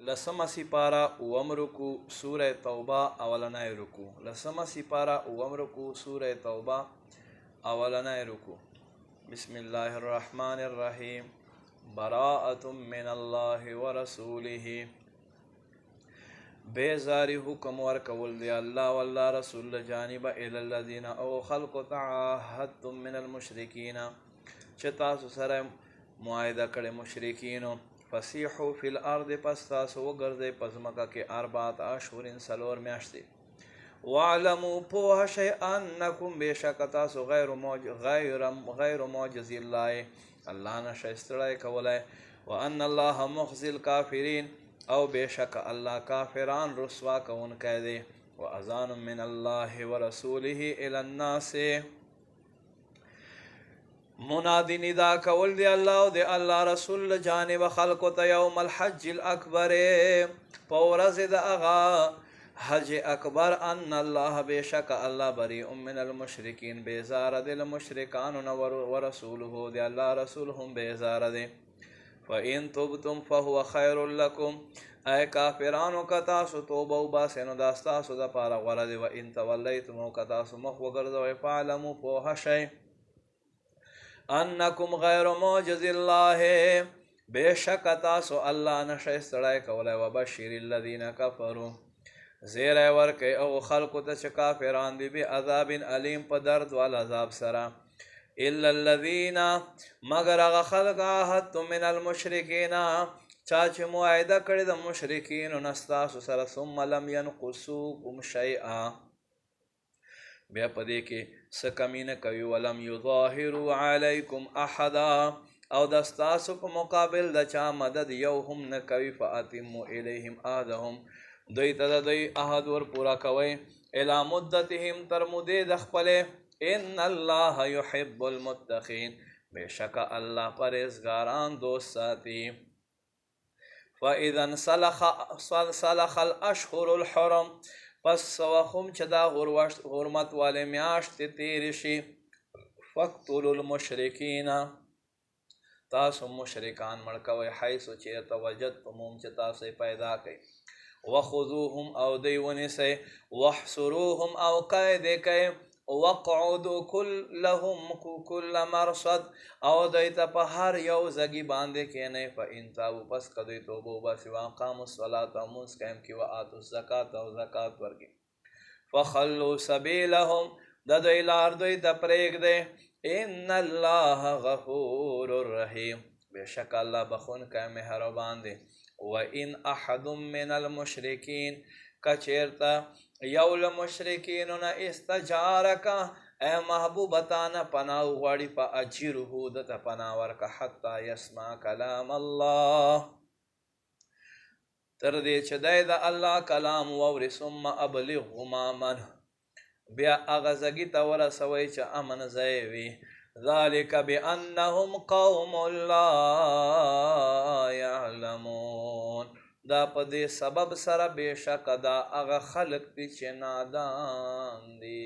لسمه سپاره اوم رکوع سوره توبه اولنی رکوع. لسمه سپاره اوم رکوع سوره توبه اولنی رکوع. بسم الله الرحمن الرحیم. براءة من الله ورسوله. بیزاری حکم ورکول دی الله والله رسول جانب الى الذین او خلق تعاهدتم من المشرکین چې تاسو سره معاهده کړی مشرکینو. فسیحوا فی الارض پس تاسو وګرځئ په ځمکه کې 4 اشهر څلور میاشتې. واعلموا پوه شئ انکم بېشکه تاسو غیر معجز الله الله نشئ ستړی کولی. وان الله مخزي الکافرین او بېشکه الله کافران رسوا کوونکی دی. واذان من الله ورسوله الى الناس. منادی ندا کول دی الله او دی الله رسول جانب خلقو ته یوم الحج الاکبر په ورځ د هغه حج اکبر ان الله بېشک الله بریء من المشرکین بیزار دی له مشرکانو ورسوله دی الله رسول هم بیزار دی. فإن تبتم فهو خیر لکم ای کافرانو که تاسو توبه وباسئ نو دا ستاسو دپاره غوره دی. وإن تولیتم او که تاسو مخ وګرځوئ فاعلموا پوه شئ انکم غیر معجز الله بېشک تاسو الله نشئ ستړی کولی. وبشر الذین کفروا زیری ورکئ او خلقو ته چې کافران دي بعذاب علیم په درد وال عذاب سره. الا الذین مگر هغه خلق عاهدتم من المشرکین چا چې معاهده کړې د مشرکینو نه ستاسو سره ثم لم ینقصوکم شیئا بیا په دې کې څه کمی نه کوي. ولم یظاهروا علیکم احدا او د ستاسو په مقابل د چا مدد یو هم نه کوي. فاتموا الیهم عهدهم دوی ته د دوی عهد ور پورا کوئ الی مدتهم تر مودې د خپلې. ان الله یحب المتقین بېشکه الله پرهیزګاران دوست ساتي. فاذا انسلخ الاشهر الحرم پس وخم چې دا حرمت والے میاشتې تېرې شي. فاقتلوا المشرکین تاسو مشرکان مړ کوئ حیث چېرته وجدتموهم چې تاسو یې پیدا کئ. وخذوهم او دوی ونیسئ. واحصروهم او قید یې کئ. وقعدوا لهم كل مرصد او دوی ته په هر یو ځګي باندې کښېنئ. فإن تابوا پس که دوی توبه وباسي واقاموا الصلاة او لمونځ قایم کړي وآتوا الزکات او زکات ورکړي. فخلوا سبیلهم د دوی لار دوی ته پرېږدئ. ان الله غفور رحیم بېشک الله بخونکی مهربان دی. وإن احد من المشرکین که چېرته یو له مشرکینو نه استجارکه ای محبوبه تانه پناه وغواړي فاجره دته پناه ورکه حتی یسمع کلام الله تر دې چې دی د الله کلام واوري. ثم ابلغه مامن بیا هغه ځګي ته ورسوئ چې امن ځای وي. ذلک بانهم قوم لا یعلمون دا په دې سبب سره بېشکه دا هغه خلق دي چې نادان دي.